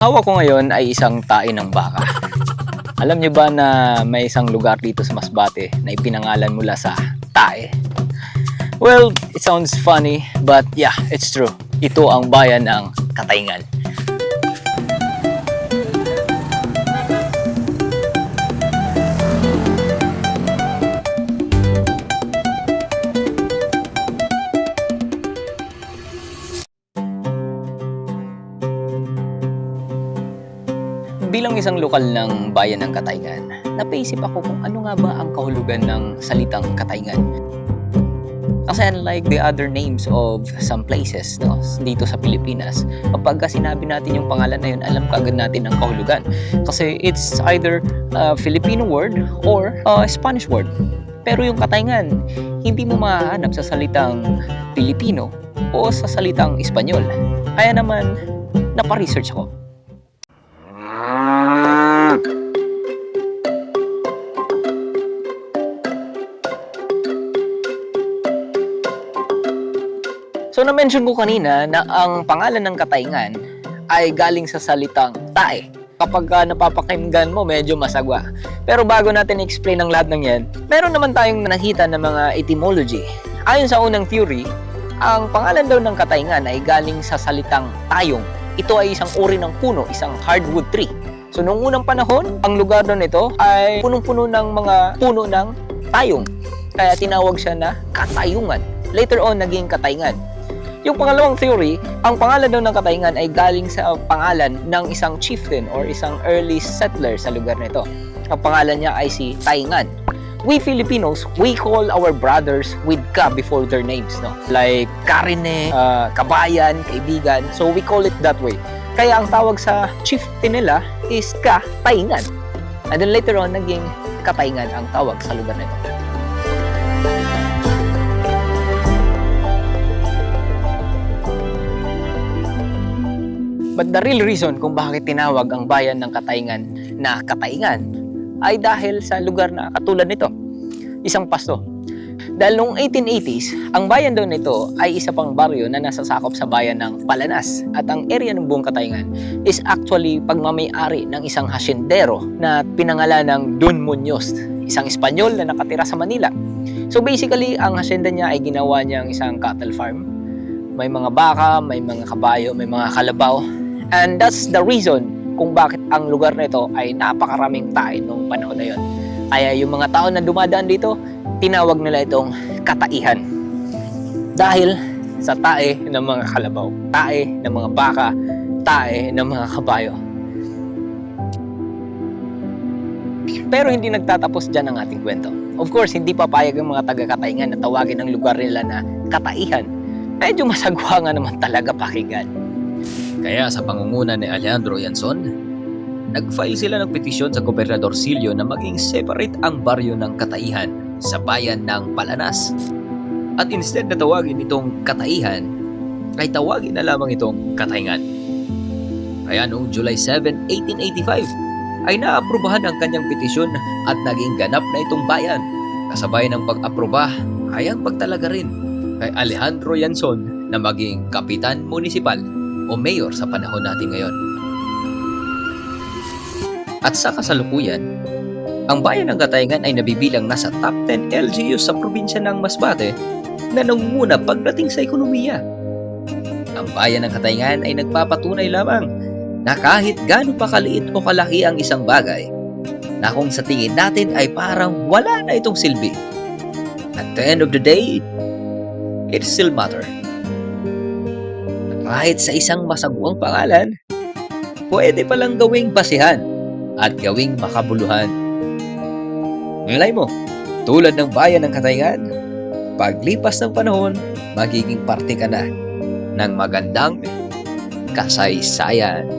Hawak ko ngayon ay isang tae ng baka. Alam niyo ba na may isang lugar dito sa Masbate na ipinangalan mula sa tae? Well, it sounds funny, but yeah, it's true. Ito ang bayan ng Katayngan. Bilang isang lokal ng bayan ng Katayngan, napaisip ako kung ano nga ba ang kahulugan ng salitang Katayngan. Kasi unlike the other names of some places dito sa Pilipinas, kapag sinabi natin yung pangalan na yun, alam kaagad natin ang kahulugan. Kasi it's either a Filipino word or a Spanish word. Pero yung Katayngan, hindi mo mahanap sa salitang Pilipino o sa salitang Espanyol. Kaya naman, napa-research ako. So na-mention ko kanina na ang pangalan ng Katayngan ay galing sa salitang tae. Kapag napapakinggan mo, medyo masagwa. Pero bago natin i-explain ang lahat ng yan, meron naman tayong nakita ng mga etymology. Ayon sa unang theory, ang pangalan daw ng Katayngan ay galing sa salitang tayong. Ito ay isang uri ng puno, isang hardwood tree. So noong unang panahon, ang lugar doon ito ay punong-puno ng mga puno ng tayong. Kaya tinawag siya na Katayungan. Later on, naging Katayngan. Yung pangalawang theory, ang pangalan daw ng Katayngan ay galing sa pangalan ng isang chieftain or isang early settler sa lugar nito. Ang pangalan niya ay si Tayngan. We Filipinos, we call our brothers with ka before their names, no? Like Karine, kabayan, kaibigan. So we call it that way. Kaya ang tawag sa chieftain nila is Katayngan. And then later on, naging Katayngan ang tawag sa lugar nito. But the real reason kung bakit tinawag ang bayan ng Katayngan na Katayngan ay dahil sa lugar na katulad nito, isang pasto. Dahil noong 1880s, ang bayan daw nito ay isa pang baryo na nasasakop sa bayan ng Palanas. At ang area ng buong Katayngan is actually pagmamay-ari ng isang hasyendero na pinangalan ng Don Muñoz, isang Espanyol na nakatira sa Manila. So basically, ang hasyenda niya ay ginawa niyang isang cattle farm. May mga baka, may mga kabayo, may mga kalabaw. And that's the reason kung bakit ang lugar na ito ay napakaraming tae noong panahon na yon. Kaya yung mga tao na dumadaan dito, tinawag nila itong kataihan. Dahil sa tae ng mga kalabaw, tae ng mga baka, tae ng mga kabayo. Pero hindi nagtatapos dyan ang ating kwento. Of course, hindi papayag ang mga taga-Katayngan na tawagin ang lugar nila na kataihan. Medyo masagwa nga naman talaga pakinggan. Kaya sa pangunguna ni Alejandro Yanson, nag-file sila ng petisyon sa Gobernador Silio na maging separate ang baryo ng Kataihan sa bayan ng Palanas. At instead na tawagin itong Kataihan, ay tawagin na lamang itong Katayngan. Kaya noong July 7, 1885, ay naaprubahan ang kanyang petisyon at naging ganap na itong bayan. Kasabay ng pag-aproba ay ang pagtalaga rin kay Alejandro Yanson na maging kapitan munisipal o mayor sa panahon natin ngayon. At sa kasalukuyan, ang bayan ng Katayngan ay nabibilang nasa top 10 LGUs sa probinsya ng Masbate na nangunguna pagdating sa ekonomiya. Ang bayan ng Katayngan ay nagpapatunay lamang na kahit gaano pa kaliit o kalaki ang isang bagay, na kung sa tingin natin ay parang wala na itong silbi, at the end of the day, it still matter. Kahit sa isang masagwang pangalan, pwede palang gawing basihan at gawing makabuluhan. Ngalay mo, tulad ng bayan ng Katayngan, paglipas ng panahon, magiging parte ka na ng magandang kasaysayan.